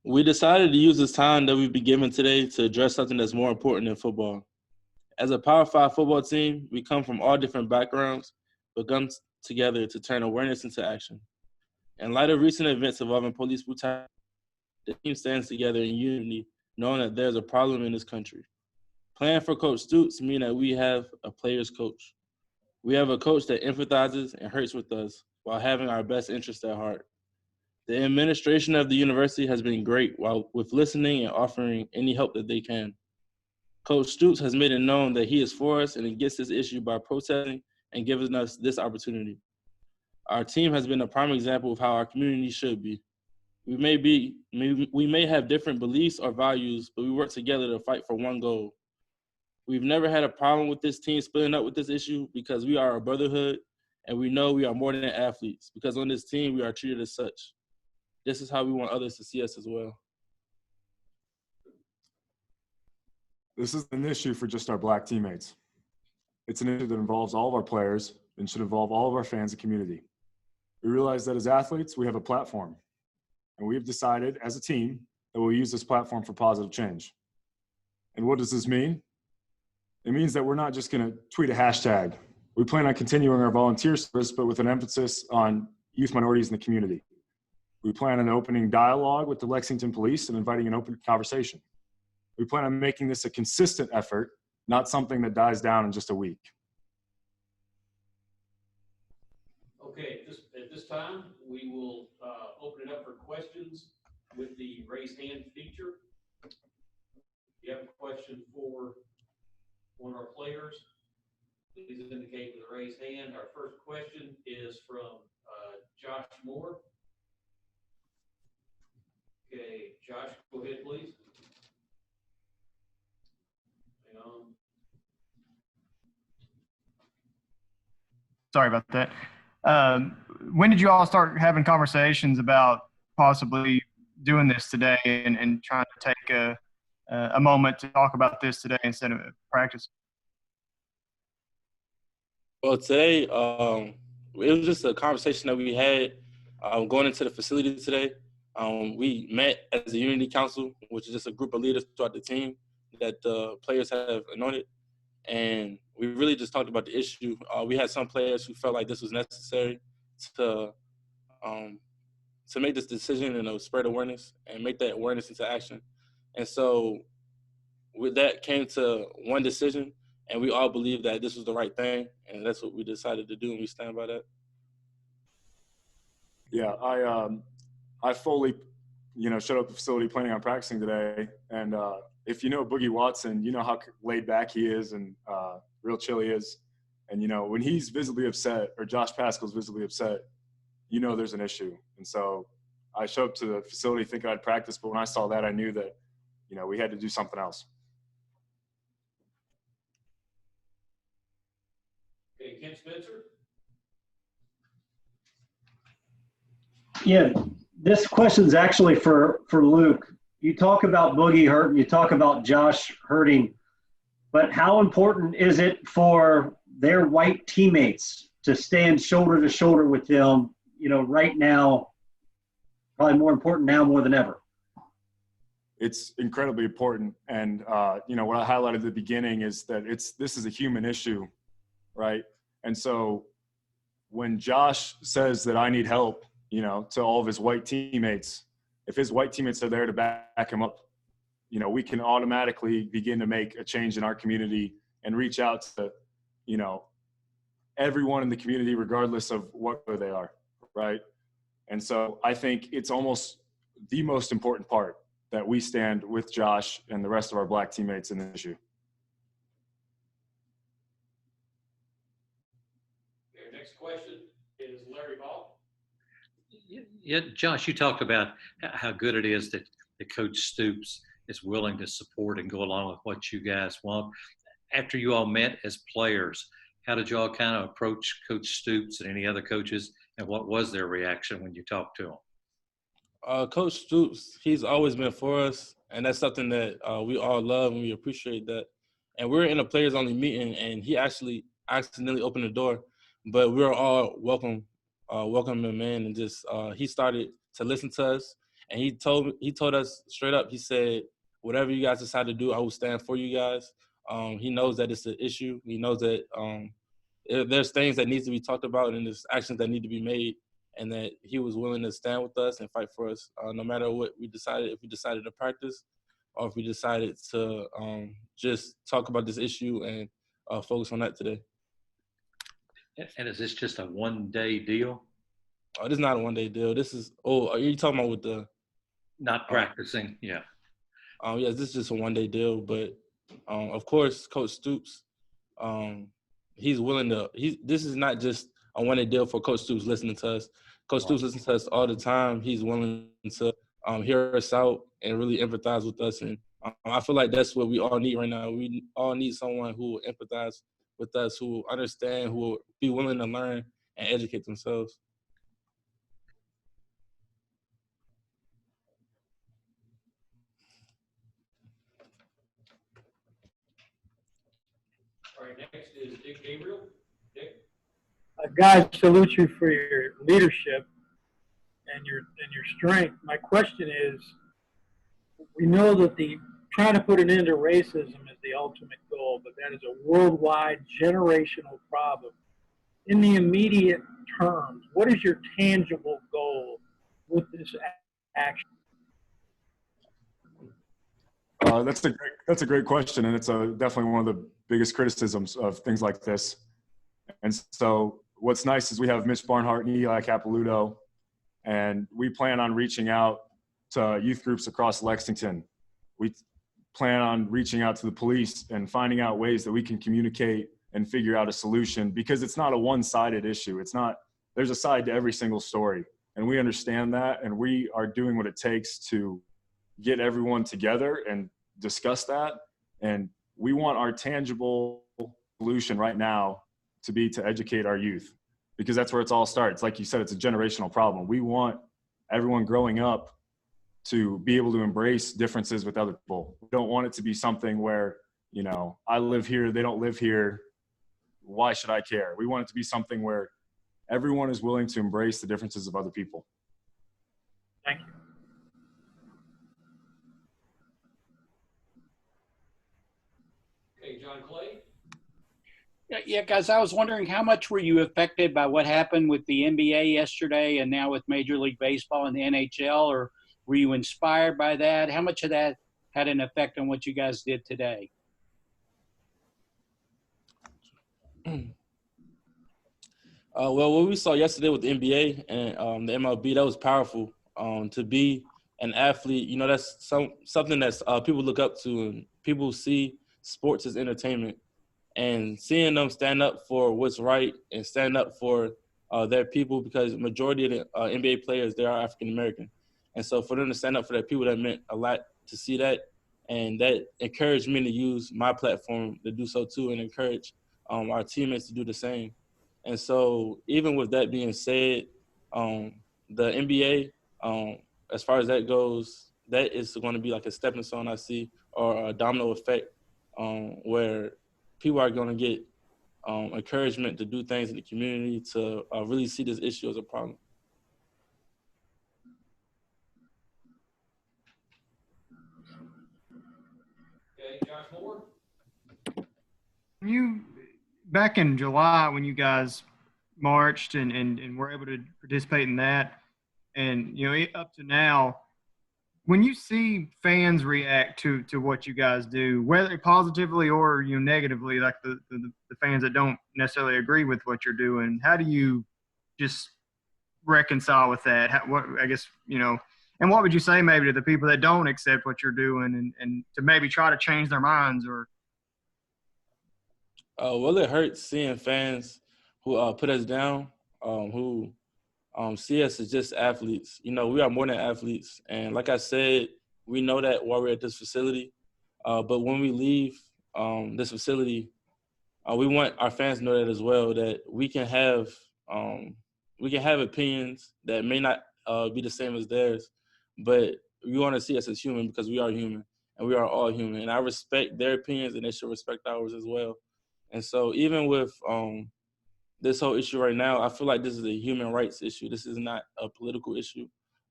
We decided to use this time that we've been given today to address something that's more important than football. As a Power 5 football team, we come from all different backgrounds, but come together to turn awareness into action. In light of recent events involving police brutality, the team stands together in unity, knowing that there's a problem in this country. Playing for Coach Stoops means that we have a player's coach. We have a coach that empathizes and hurts with us while having our best interests at heart. The administration of the university has been great while with listening and offering any help that they can. Coach Stoops has made it known that he is for us and against this issue by protesting and giving us this opportunity. Our team has been a prime example of how our community should be. We may have different beliefs or values, but we work together to fight for one goal. We've never had a problem with this team splitting up with this issue because we are a brotherhood and we know we are more than athletes because on this team we are treated as such. This is how we want others to see us as well. This is an issue for just our Black teammates. It's an issue that involves all of our players and should involve all of our fans and community. We realize that as athletes, we have a platform, and we have decided as a team that we'll use this platform for positive change. And what does this mean? It means that we're not just going to tweet a hashtag. We plan on continuing our volunteer service, but with an emphasis on youth minorities in the community. We plan on opening dialogue with the Lexington Police and inviting an open conversation. We plan on making this a consistent effort, not something that dies down in just a week. Okay, at this time, we will open it up for questions with the raise hand feature. If you have a question for one of our players, please indicate with a raised hand. Our first question is from Josh Moore. Okay, Josh, go ahead, please. Hang on. Sorry about that. When did you all start having conversations about possibly doing this today and trying to take a moment to talk about this today instead of practice? Well, today, it was just a conversation that we had going into the facility today. We met as a unity council, which is just a group of leaders throughout the team that the players have anointed. And we really just talked about the issue. We had some players who felt like this was necessary to make this decision and spread awareness and make that awareness into action. And so with that came to one decision, and we all believed that this was the right thing, and that's what we decided to do, and we stand by that. Yeah, I fully, showed up at the facility planning on practicing today, and if you know Boogie Watson, you know how laid back he is and real chill he is. And, when he's visibly upset or Josh Paschal's visibly upset, there's an issue. And so I showed up to the facility thinking I'd practice, but when I saw that, I knew that, we had to do something else. Okay, Ken Spencer. Yeah, this question's actually for Luke. You talk about Boogie hurting, you talk about Josh hurting, but how important is it for their white teammates to stand shoulder to shoulder with them, right now, probably more important now more than ever? It's incredibly important. And, what I highlighted at the beginning is that this is a human issue, right? And so when Josh says that I need help, to all of his white teammates, if his white teammates are there to back him up, we can automatically begin to make a change in our community and reach out to, everyone in the community, regardless of what they are, right? And so I think it's almost the most important part that we stand with Josh and the rest of our Black teammates in the issue. Okay, next question is Larry Ball. Yeah, Josh, you talked about how good it is that Coach Stoops is willing to support and go along with what you guys want. After you all met as players, how did you all kind of approach Coach Stoops and any other coaches, and what was their reaction when you talked to him? Coach Stoops, he's always been for us, and that's something that we all love and we appreciate that. And we're in a players-only meeting, and he actually accidentally opened the door, but we were all welcome him in, and just he started to listen to us, And he told us straight up. He said, "Whatever you guys decide to do, I will stand for you guys." He knows that it's an issue. He knows that there's things that needs to be talked about and there's actions that need to be made, and that he was willing to stand with us and fight for us, no matter what we decided. If we decided to practice, or if we decided to just talk about this issue and focus on that today. And is this just a one-day deal? Oh, this is not a one-day deal. This is are you talking about with the Not practicing, yeah. Yes, this is just a one-day deal, but of course, Coach Stoops, he's willing to. This is not just a one-day deal for Coach Stoops listening to us. Coach Stoops listens to us all the time. He's willing to hear us out and really empathize with us, and I feel like that's what we all need right now. We all need someone who will empathize with us, who will understand, who will be willing to learn and educate themselves. All right, next is Dick Gabriel. Dick? Guys, salute you for your leadership and your strength. My question is, we know that trying to put an end to racism is the ultimate goal, but that is a worldwide generational problem. In the immediate terms, what is your tangible goal with this action? That's a great question, and it's definitely one of the biggest criticisms of things like this. And so what's nice is we have Mitch Barnhart and Eli Capilouto, and we plan on reaching out to youth groups across Lexington. We plan on reaching out to the police and finding out ways that we can communicate and figure out a solution, because it's not a one-sided issue. There's a side to every single story, and we understand that, and we are doing what it takes to get everyone together and discuss that. And we want our tangible solution right now to be to educate our youth, because that's where it's all starts. Like you said, it's a generational problem. We want everyone growing up to be able to embrace differences with other people. We don't want it to be something where, I live here, they don't live here. Why should I care? We want it to be something where everyone is willing to embrace the differences of other people. Thank you. Okay, John Clay? Yeah, guys, I was wondering, how much were you affected by what happened with the NBA yesterday and now with Major League Baseball and the NHL, or were you inspired by that? How much of that had an effect on what you guys did today? Well, what we saw yesterday with the NBA and the MLB, that was powerful. To be an athlete, that's something that's people look up to, and people see sports as entertainment. And seeing them stand up for what's right and stand up for their people, because majority of the NBA players, they are African American. And so for them to stand up for their people, that meant a lot to see that. And that encouraged me to use my platform to do so too, and encourage our teammates to do the same. And so even with that being said, the NBA, as far as that goes, that is going to be like a stepping stone, I see, or a domino effect, where people are going to get encouragement to do things in the community, to really see this issue as a problem. Okay, Josh Moore? Back in July, when you guys marched and were able to participate in that, and up to now, when you see fans react to what you guys do, whether positively or negatively, like the fans that don't necessarily agree with what you're doing, how do you just reconcile with that? And what would you say maybe to the people that don't accept what you're doing, and to maybe try to change their minds? Or well, it hurts seeing fans who put us down, who see us as just athletes. We are more than athletes. And like I said, we know that while we're at this facility. But when we leave this facility, we want our fans to know that as well, that we can have opinions that may not be the same as theirs, but we want to see us as human, because we are human, and we are all human. And I respect their opinions, and they should respect ours as well. And so even with this whole issue right now, I feel like this is a human rights issue. This is not a political issue.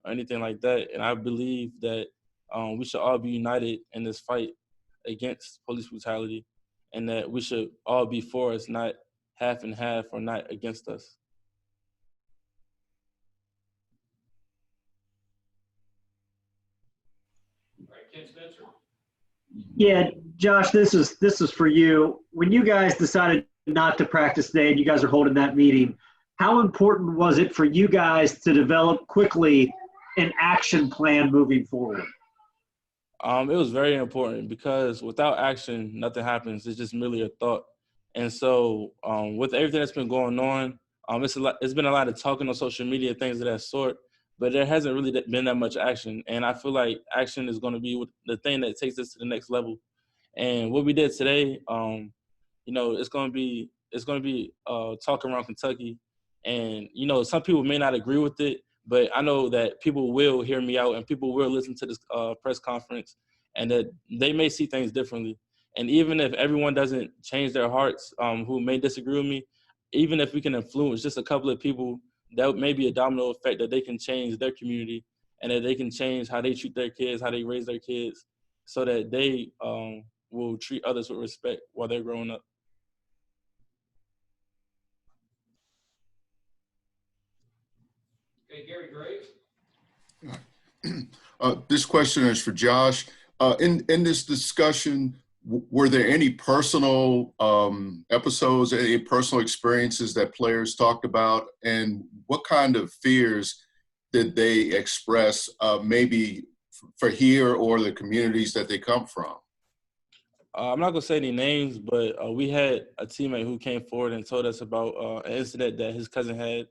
or anything like that. And I believe that we should all be united in this fight against police brutality, and that we should all be for us, not half and half or not against us. All right, Ken Spencer. Yeah, Josh, this is for you. When you guys decided not to practice today and you guys are holding that meeting, how important was it for you guys to develop quickly an action plan moving forward? It was very important because without action, nothing happens. It's just merely a thought. And so with everything that's been going on, it's been a lot of talking on social media, things of that sort, but there hasn't really been that much action. And I feel like action is going to be the thing that takes us to the next level. And what we did today, it's going to be talk around Kentucky. And, some people may not agree with it, but I know that people will hear me out and people will listen to this press conference, and that they may see things differently. And even if everyone doesn't change their hearts, who may disagree with me, even if we can influence just a couple of people, that may be a domino effect that they can change their community and that they can change how they treat their kids, how they raise their kids, so that they will treat others with respect while they're growing up. Okay, Gary Graves. This question is for Josh. In this discussion, were there any personal episodes, any personal experiences that players talked about, and what kind of fears did they express, maybe for here or the communities that they come from? I'm not gonna say any names, but we had a teammate who came forward and told us about an incident that his cousin had,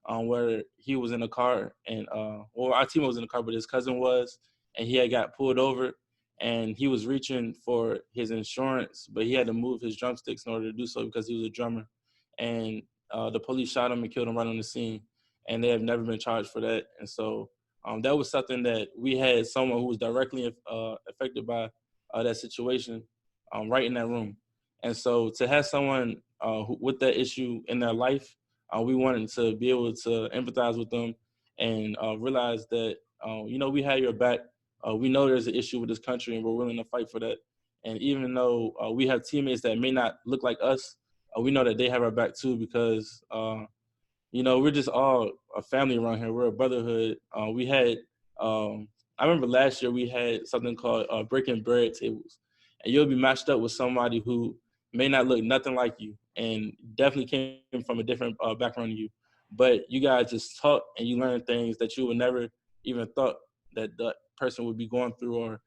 where he was in a car and our team was in the car, but his cousin was, and he had got pulled over, and he was reaching for his insurance, but he had to move his drumsticks in order to do so because he was a drummer, and the police shot him and killed him right on the scene, and they have never been charged for that. And so that was something that we had someone who was directly affected by that situation right in that room. And so to have someone with that issue in their life, we wanted to be able to empathize with them and realize that, we have your back. We know there's an issue with this country, and we're willing to fight for that. And even though we have teammates that may not look like us, we know that they have our back too, because, we're just all a family around here. We're a brotherhood. We had, I remember last year we had something called breaking bread tables. And you'll be matched up with somebody who may not look nothing like you and definitely came from a different background than you. But you guys just talk and you learn things that you would never even thought that that person would be going through, or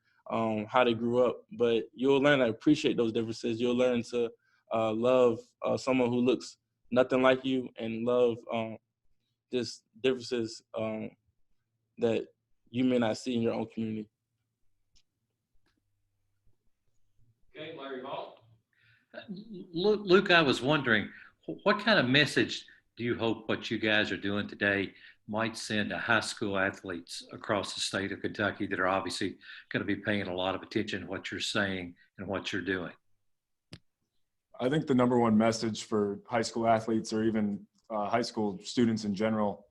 how they grew up. But you'll learn to appreciate those differences. You'll learn to love someone who looks nothing like you, and love just differences that you may not see in your own community. Okay, Larry Hall. Luke, I was wondering, what kind of message do you hope what you guys are doing today might send to high school athletes across the state of Kentucky that are obviously going to be paying a lot of attention to what you're saying and what you're doing? I think the number one message for high school athletes, or even high school students in general,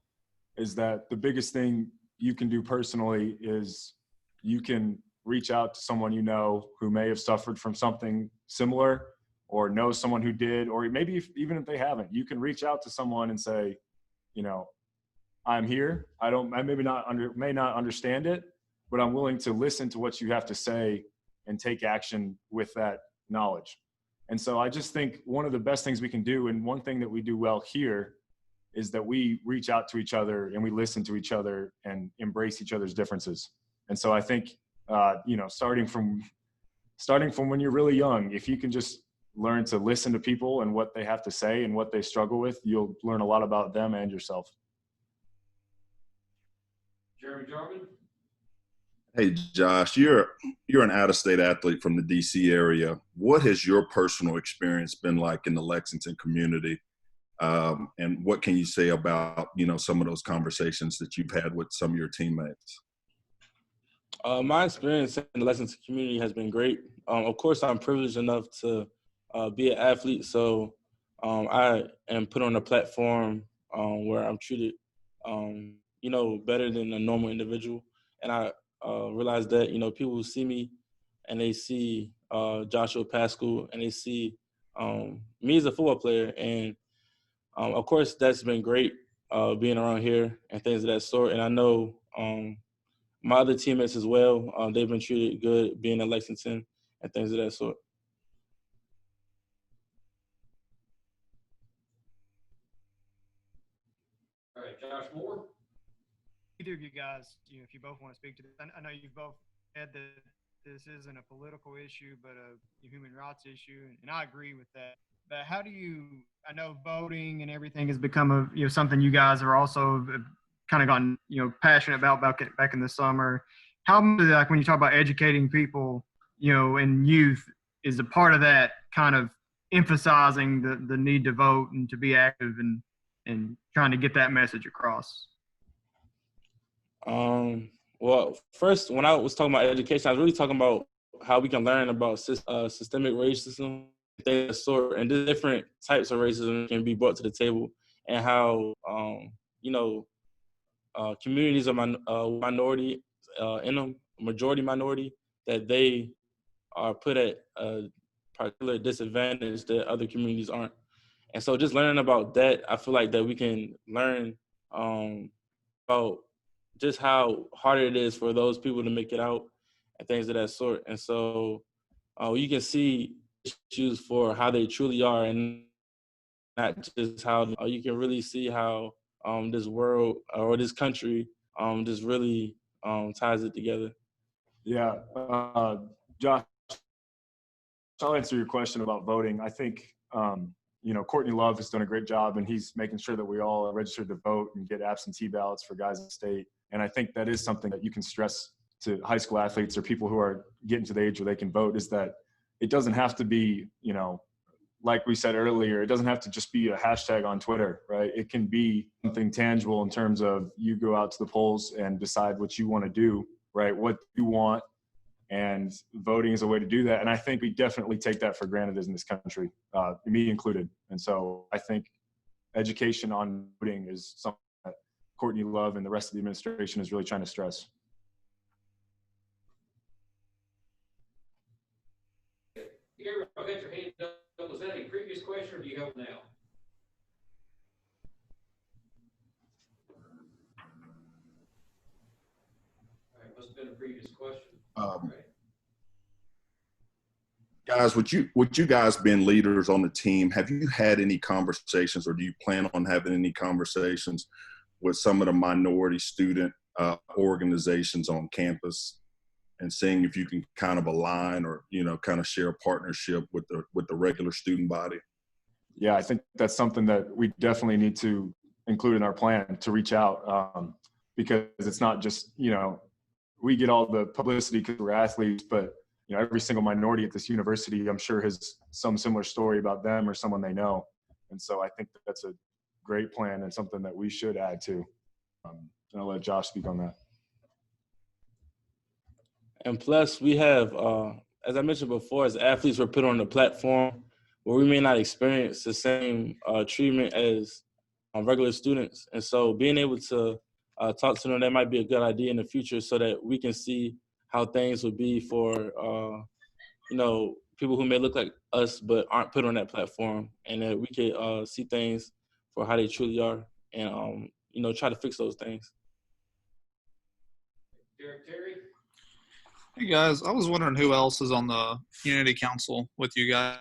is that the biggest thing you can do personally is you can reach out to someone you know who may have suffered from something similar, or know someone who did, or maybe even if they haven't, you can reach out to someone and say, I'm here. I may not understand it, but I'm willing to listen to what you have to say and take action with that knowledge. And so I just think one of the best things we can do, and one thing that we do well here, is that we reach out to each other and we listen to each other and embrace each other's differences. And so I think, starting from when you're really young, if you can just learn to listen to people and what they have to say and what they struggle with, you'll learn a lot about them and yourself. Jeremy Jarman. Hey, Josh, you're an out-of-state athlete from the D.C. area. What has your personal experience been like in the Lexington community? And what can you say about, some of those conversations that you've had with some of your teammates? My experience in the Lexington community has been great. Of course, I'm privileged enough to be an athlete, so I am put on a platform where I'm treated better than a normal individual. And I realized that, people who see me and they see Joshua Paschal and they see me as a football player. And, of course, that's been great being around here and things of that sort. And I know my other teammates as well, they've been treated good being at Lexington and things of that sort. All right, Josh Moore. Either of you guys, if you both want to speak to this, I know you've both said that this isn't a political issue, but a human rights issue, and I agree with that. But how do you? I know voting and everything has become something you guys are also kind of gotten passionate about back in the summer. How much, like when you talk about educating people, and youth, is a part of that kind of emphasizing the need to vote and to be active and trying to get that message across? Well, first, when I was talking about education, I was really talking about how we can learn about systemic racism, things of that sort, and the different types of racism can be brought to the table, and how communities of minority in them, majority minority, that they are put at a particular disadvantage that other communities aren't. And so just learning about that, I feel like that we can learn about just how hard it is for those people to make it out and things of that sort. And so you can see issues for how they truly are and not just how you can really see how this world or this country just really ties it together. Yeah. Josh, I'll answer your question about voting. I think, Courtney Love has done a great job, and he's making sure that we all are registered to vote and get absentee ballots for guys in the state. And I think that is something that you can stress to high school athletes or people who are getting to the age where they can vote, is that it doesn't have to be, like we said earlier, it doesn't have to just be a hashtag on Twitter, right? It can be something tangible in terms of you go out to the polls and decide what you want to do, right? What you want. And voting is a way to do that. And I think we definitely take that for granted in this country, me included. And so I think education on voting is something that Courtney Love and the rest of the administration is really trying to stress. Gary, I've got your hand up. Was that a previous question, or do you have it now? All right, must have been a previous question. Right. Guys, with you guys being leaders on the team, have you had any conversations, or do you plan on having any conversations with some of the minority student organizations on campus, and seeing if you can kind of align or kind of share a partnership with the regular student body? Yeah, I think that's something that we definitely need to include in our plan, to reach out, because it's not just we get all the publicity because we're athletes, but every single minority at this university, I'm sure, has some similar story about them or someone they know. And so I think that's a great plan and something that we should add to. And I'll let Josh speak on that. And plus, we have, as I mentioned before, as athletes, we're put on a platform where we may not experience the same treatment as regular students. And so being able to talk to them, that might be a good idea in the future, so that we can see how things would be for, people who may look like us but aren't put on that platform, and that we could see things for how they truly are and, try to fix those things. Derek Terry? Hey guys, I was wondering who else is on the Unity Council with you guys.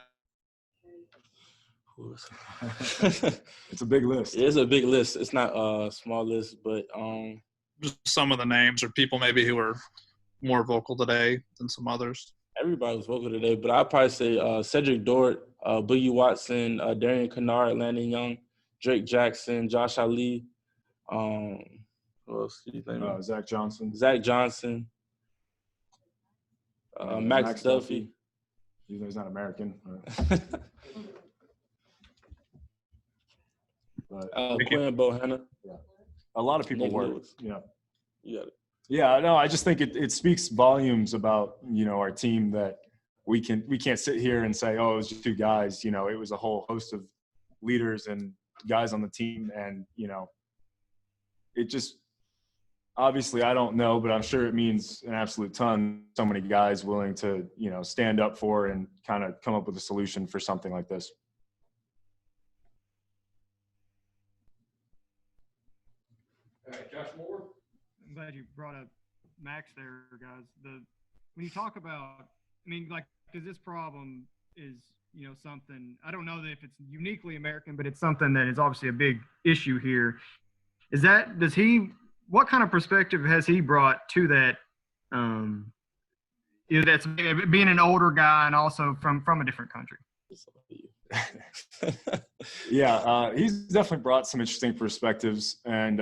It's a big list. It is a big list. It's not a small list, but just some of the names, or people maybe who are more vocal today than some others. Everybody was vocal today, but I'd probably say Cedric Dort, Boogie Watson, Darian Kennard, Landon Young, Drake Jackson, Josh Ali. Who else do you think? Zach Johnson. Max Duffy. Even though he's not American. But Quinn Bohanna. Yeah. A lot of people Nick work. Lewis. Yeah. You got it. Yeah, no, I just think it speaks volumes about, our team, that we can't sit here and say, oh, it was just two guys. It was a whole host of leaders and guys on the team, and obviously I don't know, but I'm sure it means an absolute ton. So many guys willing to, stand up for and kind of come up with a solution for something like this. All right, Josh Moore. I'm glad you brought up Max there, guys. When you talk about, because this problem is, something, I don't know that if it's uniquely American, but it's something that is obviously a big issue here. What kind of perspective has he brought to that? That's being an older guy and also from a different country. Yeah, he's definitely brought some interesting perspectives, and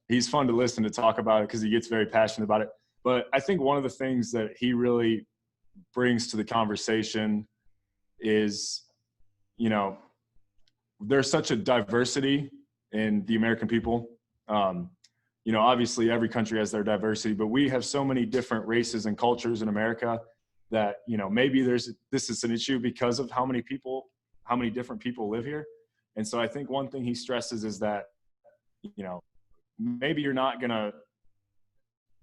he's fun to listen to talk about it because he gets very passionate about it. But I think one of the things that he really brings to the conversation is, there's such a diversity in the American people. Obviously every country has their diversity, but we have so many different races and cultures in America that, maybe this is an issue because of how many different people live here. And so I think one thing he stresses is that, maybe you're not going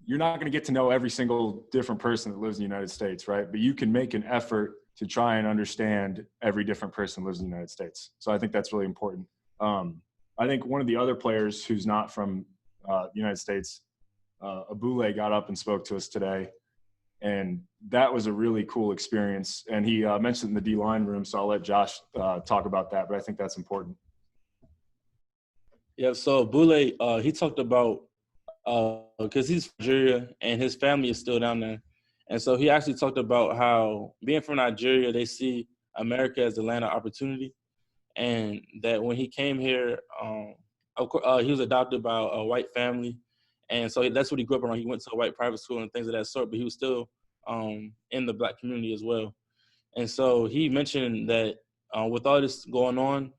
to get to know every single different person that lives in the United States, right? But you can make an effort to try and understand every different person who lives in the United States. So I think that's really important. I think one of the other players who's not from the United States, Abule, got up and spoke to us today. And that was a really cool experience. And he mentioned in the D-line room, so I'll let Josh talk about that, but I think that's important. Yeah, so Abule, he talked about, because he's from Nigeria and his family is still down there. And so he actually talked about how being from Nigeria, they see America as the land of opportunity. And that when he came here, of course, he was adopted by a white family. And so that's what he grew up around. He went to a white private school and things of that sort, but he was still in the Black community as well. And so he mentioned that with all this going on,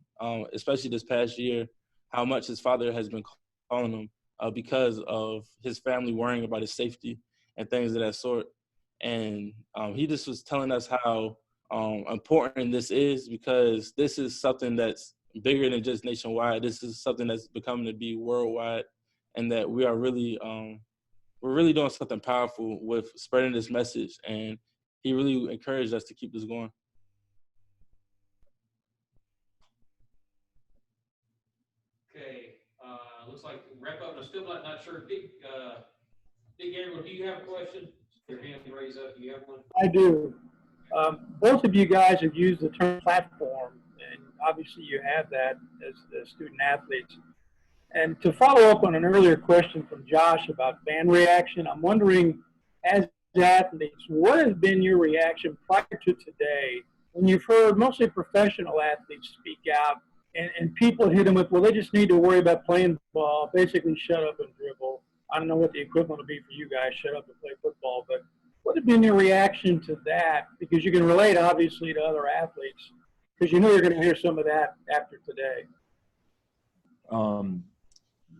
especially this past year, how much his father has been calling him because of his family worrying about his safety and things of that sort. And he just was telling us how important this is, because this is something that's bigger than just nationwide. This is something that's becoming to be worldwide, and that we are really, we're really doing something powerful with spreading this message. And he really encouraged us to keep this going. Okay, looks like wrap up. I'm still not sure. Big Gabriel, do you have a question? Your hand raised up. Do you have one? I do. Both of you guys have used the term platform, and obviously you have that as student athletes. And to follow up on an earlier question from Josh about fan reaction, I'm wondering, as athletes, what has been your reaction prior to today when you've heard mostly professional athletes speak out and people hit them with, well, they just need to worry about playing ball, basically shut up and dribble. I don't know what the equivalent would be for you guys, shut up and play football, but what has been your reaction to that? Because you can relate, obviously, to other athletes, because you know you're going to hear some of that after today.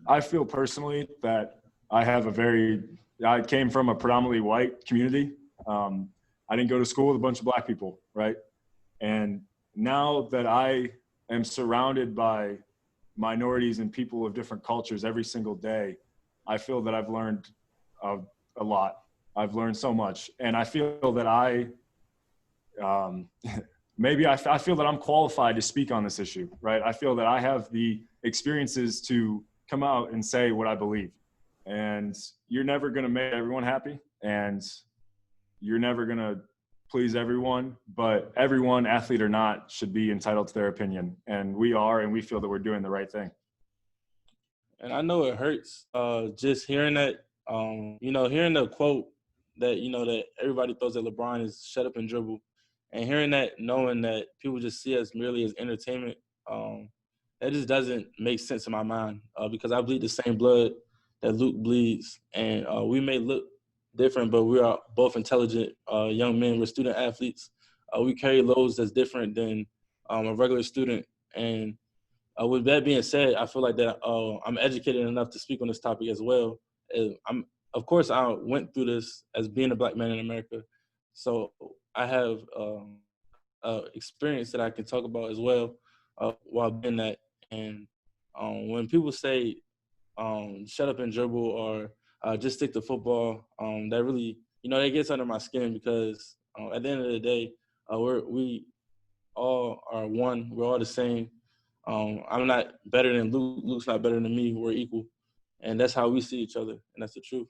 I feel personally that I came from a predominantly white community. I didn't go to school with a bunch of Black people, right? And now that I am surrounded by minorities and people of different cultures every single day, I feel that I've learned a lot. I've learned so much. And I feel that I feel that I'm qualified to speak on this issue, right? I feel that I have the experiences to come out and say what I believe. And you're never going to make everyone happy, and you're never going to please everyone, but everyone, athlete or not, should be entitled to their opinion. And we are, and we feel that we're doing the right thing. And I know it hurts just hearing that, hearing the quote that, that everybody throws at LeBron is shut up and dribble. And hearing that, knowing that people just see us merely as entertainment, that just doesn't make sense in my mind, because I bleed the same blood that Luke bleeds. And we may look different, but we are both intelligent young men. We're student athletes. We carry loads that's different than a regular student. And with that being said, I feel like that I'm educated enough to speak on this topic as well. Of course, I went through this as being a Black man in America. So I have experience that I can talk about as well while being that. And when people say, shut up and dribble, or just stick to football. That really, that gets under my skin because at the end of the day, we all are one. We're all the same. I'm not better than Luke. Luke's not better than me. We're equal. And that's how we see each other, and that's the truth.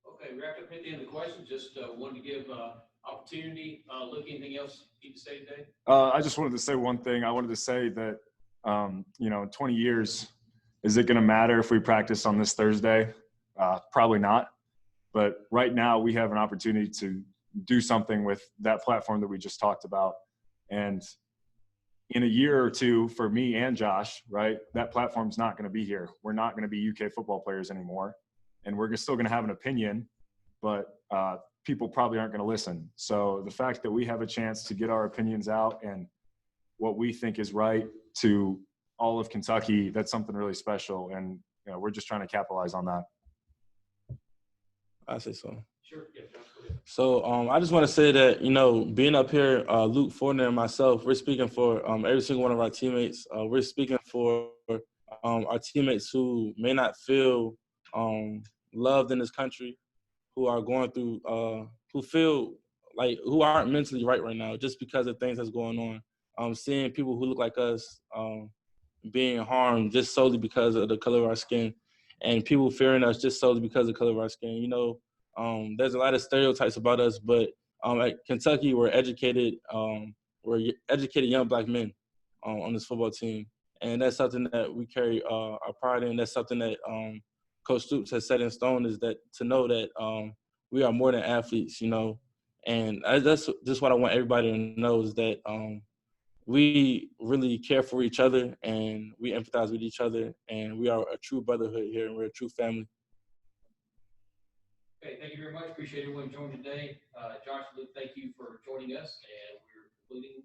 Okay, wrapped up at the end of the questions. Just wanted to give opportunity. Luke, anything else you need to say today? I just wanted to say one thing. I wanted to say that, in 20 years, is it going to matter if we practice on this Thursday? Probably not. But right now we have an opportunity to do something with that platform that we just talked about. And in a year or two, for me and Josh, right, that platform's not going to be here. We're not going to be UK football players anymore. And we're still going to have an opinion, but people probably aren't going to listen. So the fact that we have a chance to get our opinions out and what we think is right to all of Kentucky, that's something really special. And we're just trying to capitalize on that. I say so. Sure. Yeah, Josh, go ahead. So I just want to say that, being up here, Luke, Fortner, and myself, we're speaking for every single one of our teammates. We're speaking for our teammates who may not feel loved in this country, who are going through, who feel like, who aren't mentally right now just because of things that's going on. Seeing people who look like us being harmed just solely because of the color of our skin, and people fearing us just solely because of the color of our skin. There's a lot of stereotypes about us, but at Kentucky, we're educated young black men on this football team, and that's something that we carry our pride in. That's something that Coach Stoops has set in stone, is that to know that we are more than athletes, and that's just what I want everybody to know, is that we really care for each other and we empathize with each other, and we are a true brotherhood here, and we're a true family. Okay, thank you very much. Appreciate everyone joining today. Josh, Luke, thank you for joining us, and we're concluding